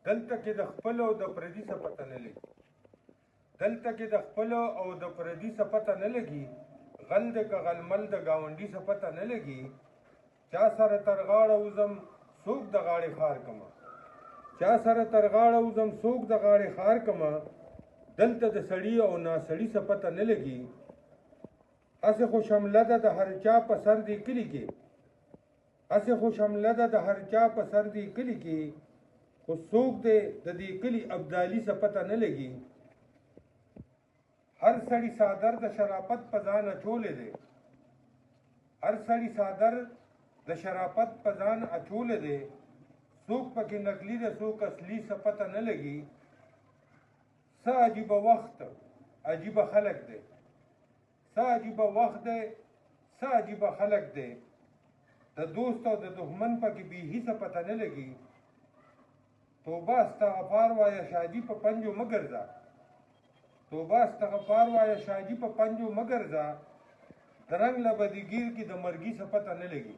دلته کې د خپل او د پردي څه پته نه لګي دلته کې د خپل او د پردي څه پته نه لګي غل د که غلمل د ګاونډي څه پته نه لګي چا سره تر غاړه وزم څوک د غاړې خار کما چا سره تر غاړه وزم څوک د غاړې خار کما دلته د سړي او ناسړي څه پته نه لګي اسې خو شمله ده د هر چا په سر دی کلي کې اسې خو شمله ده د هر چا په سر دی کلي کې خو څوک دی د دې کلي ابدالي څه پته نه لګي هر سړی صادر د شرافت په ځان اچولې دی هر سړی صادر د شرافت په ځان اچولې دی څوک پکې نقلي دی څوک اصلي څه پته نه لګي څه عجیبه وخت عجیبه خلک دی څه عجیبه وخت دی څه عجیبه خلک دی د دوست او د دښمن پکې بیخي څه پته نه لګي توبه استغفار وایه شاجي په پنجو مه ګرځه توبه استغفار وایه شاجي په پنجو مه ګرځه د رنګ له بدیګیر کې د مرګي څه پته نه لګي